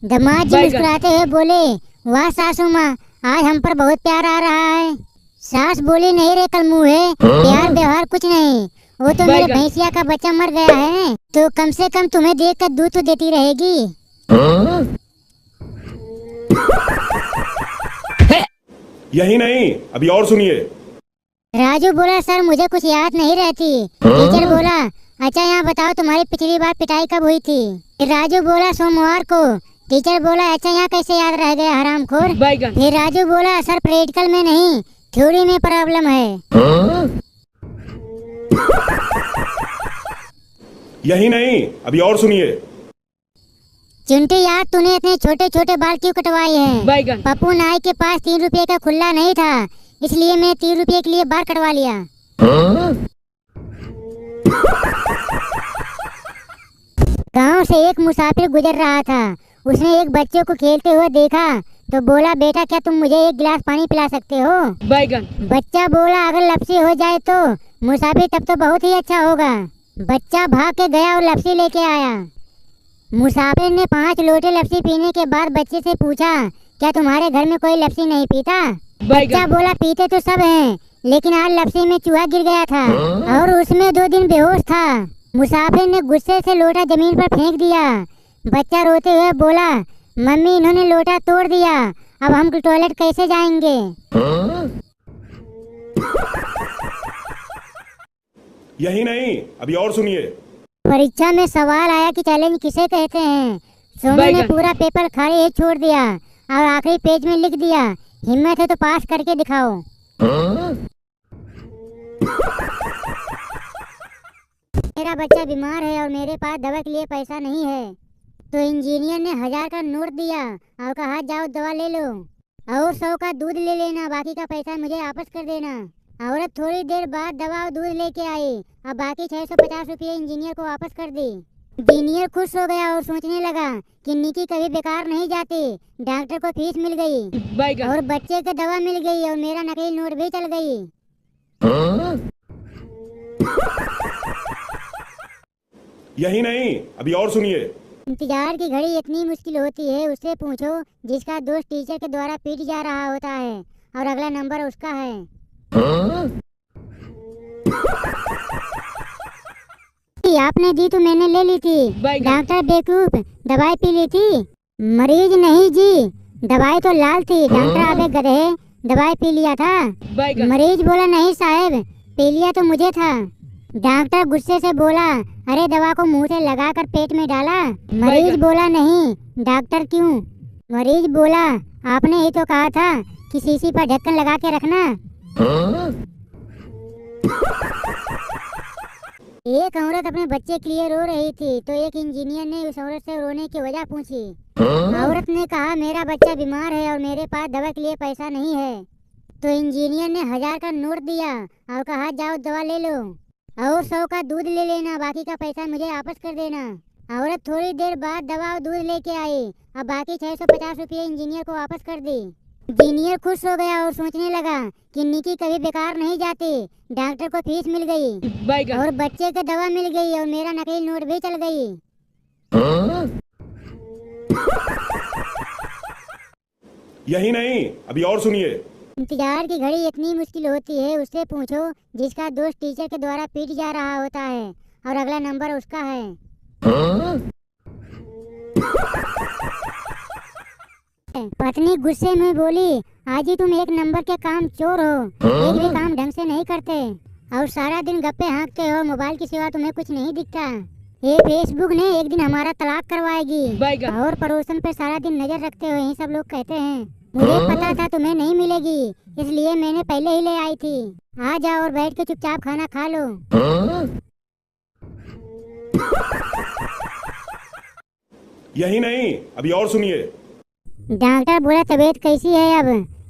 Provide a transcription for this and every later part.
दामाद जी मुस्कुराते हुए बोले, वाह सासू माँ, आज हम पर बहुत प्यार आ रहा है। सास बोली, नहीं रे कलमुहे, प्यार व्यवहार कुछ नहीं, वो तो मेरे भैंसिया का बच्चा मर गया है, तो कम से कम तुम्हें देखकर दूध तो देती रहेगी। यही नहीं, अभी और सुनिए। राजू बोला, सर मुझे कुछ याद नहीं रहती। टीचर बोला, अच्छा यहाँ बताओ तुम्हारी पिछली बार पिटाई कब हुई थी? राजू बोला, सोमवार को। टीचर बोला, अच्छा यहाँ कैसे याद रह गया हरामखोर? फिर राजू बोला, सर प्रैक्टिकल में नहीं, थ्योरी में प्रॉब्लम है। यही नहीं, अभी और सुनिए। चिंटू यार, तूने इतने छोटे छोटे बाल क्यों कटवाए हैं? पप्पू नाई के पास 3 रुपए का खुल्ला नहीं था, इसलिए मैं 3 रुपए के लिए बाल कटवा लिया। गांव से एक मुसाफिर गुजर रहा था। उसने एक बच्चे को खेलते हुए देखा तो बोला, बेटा क्या तुम मुझे एक गिलास पानी पिला सकते हो? बच्चा बोला, अगर लपसी हो जाए तो? मुसाफिर, तब तो बहुत ही अच्छा होगा। बच्चा भाग के गया और लपसी लेके आया। मुसाफिर ने 5 लोटे लपसी पीने के बाद बच्चे से पूछा, क्या तुम्हारे घर में कोई लपसी नहीं पीता? बच्चा बोला, पीते तो सब हैं, लेकिन आज लपसी में चूहा गिर गया था और उसमें 2 दिन बेहोश था। मुसाफिर ने गुस्से से लोटा जमीन पर फेंक दिया। बच्चा रोते हुए बोला, मम्मी इन्होंने लोटा तोड़ दिया, अब हम टॉयलेट कैसे जाएंगे? यही नहीं, अभी और सुनिए। परीक्षा में सवाल आया कि चैलेंज किसे कहते हैं। सोनू ने पूरा पेपर खाली ही छोड़ दिया और आखिरी पेज में लिख दिया, हिम्मत है तो पास करके दिखाओ। मेरा बच्चा बीमार है और मेरे पास दवा के लिए पैसा नहीं है, तो इंजीनियर ने 1000 का नोट दिया और कहा, जाओ दवा ले लो और 100 का दूध ले लेना, बाकी का पैसा मुझे वापस कर देना। औरत थोड़ी देर बाद दवा और दूध लेके आई और बाकी 650 रुपये इंजीनियर को वापस कर दी। इंजीनियर खुश हो गया और सोचने लगा कि निकी कभी बेकार नहीं जाती। डॉक्टर को फीस मिल गई और बच्चे को दवा मिल गई और मेरा नकली नोट भी चल गई। यही नहीं, अभी और सुनिए। इंतजार की घड़ी इतनी मुश्किल होती है, उससे पूछो जिसका दोस्त टीचर के द्वारा पीट जा रहा होता है और अगला नंबर उसका है। आपने दी तो मैंने ले ली थी। डॉक्टर बेवकूफ, दवाई पी ली थी? मरीज नहीं जी, दवाई तो लाल थी। डॉक्टर, आप एक गधे, दवाई पी लिया था? मरीज बोला, नहीं साहब, पी लिया तो मुझे था। डॉक्टर गुस्से से बोला, अरे दवा को मुंह से लगाकर पेट में डाला? मरीज बोला, नहीं। डॉक्टर, क्यों? मरीज बोला, आपने ही तो कहा था कि शीशी पर ढक्कन लगा के रखना। एक औरत अपने बच्चे के लिए रो रही थी, तो एक इंजीनियर ने उस औरत से रोने की वजह पूछी। औरत ने कहा, मेरा बच्चा बीमार है और मेरे पास दवा के लिए पैसा नहीं है, तो इंजीनियर ने 1000 का नोट दिया और कहा, जाओ दवा ले लो और 100 का दूध ले लेना, बाकी का पैसा मुझे वापस कर देना। औरत थोड़ी देर बाद दवा और दूध लेके आई और बाकी 650 रुपये इंजीनियर को वापस कर दी। इंजीनियर खुश हो गया और सोचने लगा कि निकी कभी बेकार नहीं जाती। डॉक्टर को फीस मिल गई और बच्चे को दवा मिल गई और मेरा नकली नोट भी चल गई। यही नहीं, अभी और सुनिए। इंतजार की घड़ी इतनी मुश्किल होती है, उससे पूछो जिसका दोस्त टीचर के द्वारा पीट जा रहा होता है और अगला नंबर उसका है। पत्नी गुस्से में बोली, आज ही तुम एक नंबर के काम चोर हो, एक भी काम ढंग से नहीं करते और सारा दिन गप्पे हाँकते हो, मोबाइल के सिवा तुम्हें कुछ नहीं दिखता। ये फेसबुक ने एक दिन हमारा तलाक करवाएगी और पड़ोसन पे सारा दिन नजर रखते हो, यही सब लोग कहते हैं। मुझे पता था तुम्हें नहीं मिलेगी, इसलिए मैंने पहले ही ले आई थी। आ जाओ और बैठ के चुपचाप खाना खा लो। यही नहीं, अभी और सुनिए। डॉक्टर बोला, तबीयत कैसी है अब?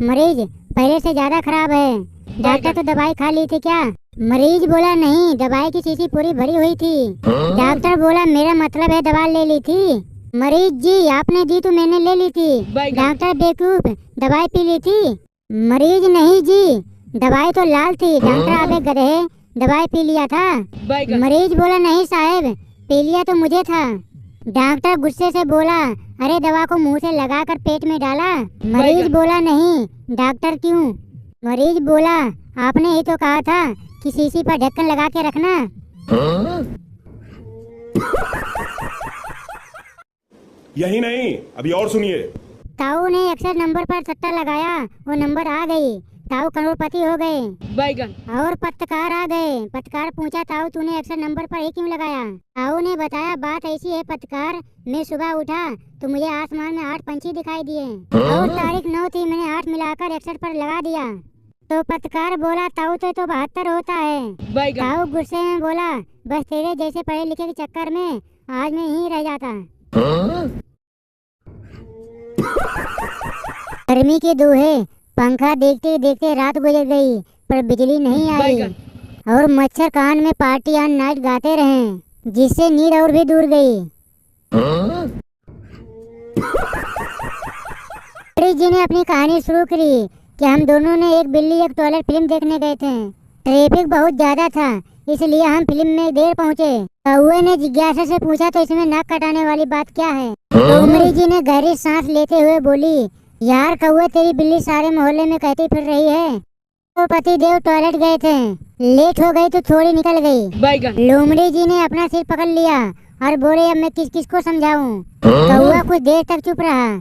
मरीज, पहले से ज्यादा खराब है। डॉक्टर, तो दवाई खा ली थी क्या? मरीज बोला, नहीं, दवाई की शीशी पूरी भरी हुई थी। डॉक्टर बोला, मेरा मतलब है दवा ले ली थी? मरीज, जी, आपने दी तो मैंने ले ली थी। डॉक्टर, बेवकूफ, दवाई पी ली थी? मरीज, नहीं जी, दवाई तो लाल थी। डॉक्टर, आप एक गधे, दवाई पी लिया था? मरीज बोला, नहीं साहब, पी लिया तो मुझे था। डॉक्टर गुस्से से बोला, अरे दवा को मुंह से लगाकर पेट में डाला। मरीज बोला नहीं, डॉक्टर क्यों? मरीज बोला आपने ही तो कहा था कि शीशी पर ढक्कन लगा के रखना। यही नहीं, अभी और सुनिए। ताऊ ने अक्सर नंबर पर सट्टा लगाया, वो नंबर आ गई, ताऊ करोड़पति हो गए। बैगन और पत्रकार आ गए। पत्रकार पूछा ताऊ तूने अक्सर नंबर पर ही क्यों लगाया? ताऊ ने बताया बात ऐसी है पत्रकार, मैं सुबह उठा तो मुझे आसमान में 8 पंछी दिखाई दिए और तारीख 9 थी, मैंने 8 मिलाकर अक्सर पर लगा दिया। तो पत्रकार बोला ताऊ तो 72 होता है। बैगन ताऊ गुस्से में बोला बस तेरे जैसे पढ़े लिखे के चक्कर में आज मैं यहीं रह जाता। गर्मी के दोहे, पंखा देखते देखते रात गुजर गई पर बिजली नहीं आई बैगन और मच्छर कान में पार्टी ऑन नाइट गाते रहे, जिससे नींद और भी दूर गई। प्रीत जी ने अपनी कहानी शुरू करी कि हम दोनों ने एक बिल्ली एक टॉयलेट फिल्म देखने गए थे। ट्रैफिक बहुत ज्यादा था इसलिए हम फिल्म में देर पहुंचे। कौवे ने जिज्ञासा से पूछा तो इसमें नाक कटाने वाली बात क्या है? डोमरी जी ने गहरी सांस लेते हुए बोली यार कौवे तेरी बिल्ली सारे मोहल्ले में कहती फिर रही है। तो पति देव टॉयलेट गए थे, लेट हो गई तो थोड़ी निकल गई। बैगन लोमड़ी जी ने अपना सिर पकड़ लिया और बोले अब मैं किस किस को समझाऊं। कौवा कुछ देर तक चुप रहा,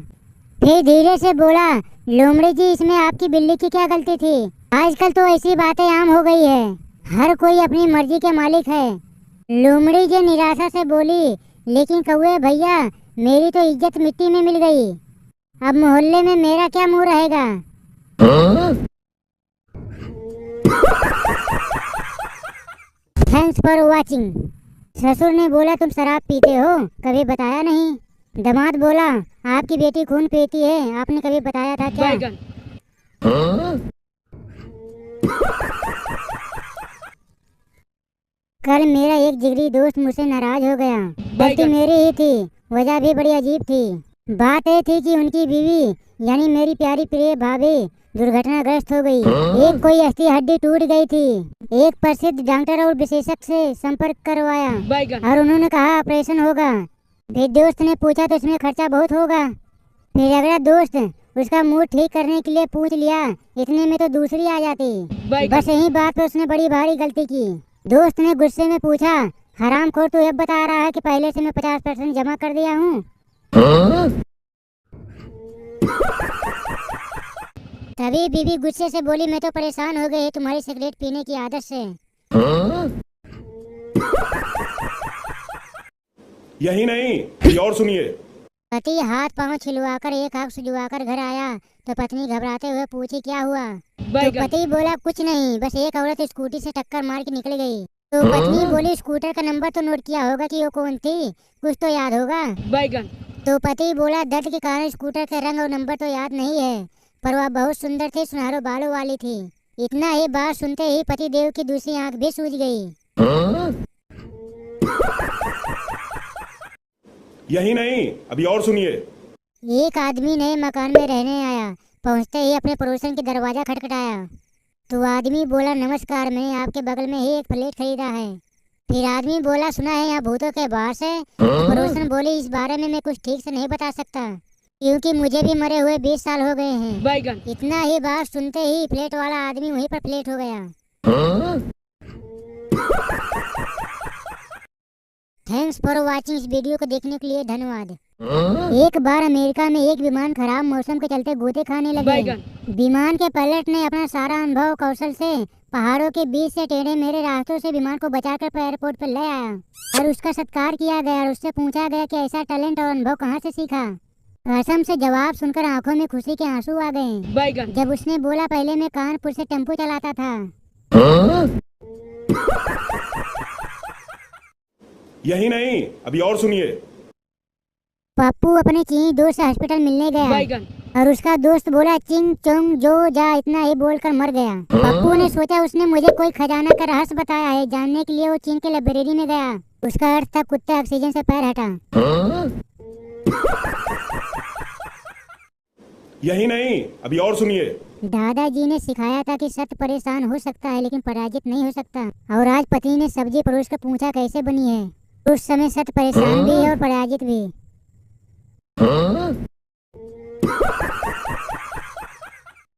फिर धीरे से बोला लोमड़ी जी इसमें आपकी बिल्ली की क्या गलती थी? आजकल तो ऐसी बातें आम हो गई है, हर कोई अपनी मर्जी के मालिक है। लोमड़ी जी निराशा से बोली लेकिन कौवे भैया मेरी तो इज्जत मिट्टी में मिल गई, अब मोहल्ले में मेरा क्या मुंह रहेगा? Thanks for watching. ससुर ने बोला तुम शराब पीते हो, कभी बताया नहीं। दामाद बोला आपकी बेटी खून पीती है, आपने कभी बताया था क्या? बैगन कल मेरा एक जिगरी दोस्त मुझसे नाराज हो गया, गलती मेरी ही थी, वजह भी बड़ी अजीब थी। बात ये थी कि उनकी बीवी यानी मेरी प्यारी प्रिय भाभी दुर्घटनाग्रस्त हो गई। एक कोई अस्थि हड्डी टूट गई थी। एक प्रसिद्ध डॉक्टर और विशेषज्ञ से संपर्क करवाया बैगन और उन्होंने कहा ऑपरेशन होगा। फिर दोस्त ने पूछा तो इसमें खर्चा बहुत होगा। फिर अगला दोस्त उसका मूड ठीक करने के लिए पूछ लिया, इतने में तो दूसरी आ जाती। बैगन बस यही बात पर उसने बड़ी भारी गलती की। दोस्त ने गुस्से में पूछा हरामखोर तू अब बता रहा है कि पहले से मैं 50% जमा कर दिया हूँ। तभी बीवी गुस्से से बोली मैं तो परेशान हो गई तुम्हारी सिगरेट पीने की आदत से। यही नहीं, अभी और सुनिए। पति हाथ पांव छिलवाकर एक आंख सुजवाकर घर आया तो पत्नी घबराते हुए पूछी क्या हुआ? तो बैगन पति बोला कुछ नहीं, बस एक औरत स्कूटी से टक्कर मार के निकल गई। तो पत्नी बोली स्कूटर का नंबर तो नोट किया होगा कि वो कौन थी, कुछ तो याद होगा। बैगन तो पति बोला दर्द के कारण स्कूटर का रंग और नंबर तो याद नहीं है, पर वह बहुत सुंदर थी, सुनहरे बालों वाली थी। इतना ही बात सुनते ही पति देव की दूसरी आंख भी सूज गई। यही नहीं, अभी और सुनिए। एक आदमी नए मकान में रहने आया, पहुंचते ही अपने पड़ोसन के दरवाजा खटखटाया। तो आदमी बोला नमस्कार, मैंने आपके बगल में ही एक प्लेट खरीदा है। फिर आदमी बोला सुना है यहाँ भूतों के वास है। तो पड़ोसन बोली इस बारे में मैं कुछ ठीक से नहीं बता सकता क्योंकि मुझे भी मरे हुए 20 साल हो गए हैं। बैगन इतना ही बात सुनते ही प्लेट वाला आदमी वहीं पर प्लेट हो गया। Thanks for watching. इस वीडियो को देखने के लिए धन्यवाद। एक बार अमेरिका में एक विमान खराब मौसम के चलते गोते खाने लगे। बैगन विमान के पायलट ने अपना सारा अनुभव कौशल से पहाड़ों के बीच से टेढ़े मेढ़े रास्तों से विमान को बचाकर एयरपोर्ट पर ले आया और उसका सत्कार किया गया और उससे पूछा गया कि ऐसा टैलेंट और अनुभव कहाँ से सीखा। कसम से जवाब सुनकर आंखों में खुशी के आंसू आ गए बैगन जब उसने बोला पहले मैं कानपुर से टेम्पो चलाता था। यही नहीं, अभी और सुनिए। पप्पू अपने चीनी दोस्त से हॉस्पिटल मिलने गया बैगन और उसका दोस्त बोला चिंग चोंग जो जा, इतना ही बोलकर मर गया। पप्पू ने सोचा उसने मुझे कोई खजाना का रहस्य बताया है, जानने के लिए वो चीन के लाइब्रेरी में गया। उसका अर्थ था कुत्ते ऑक्सीजन से पैर हटा। यही नहीं, अभी और सुनिए। दादाजी ने सिखाया था कि सत्य परेशान हो सकता है लेकिन पराजित नहीं हो सकता। और आज पत्नी ने सब्जी परोस कर पूछा कैसे बनी है। उस समय सत्य परेशान भी है और पराजित भी।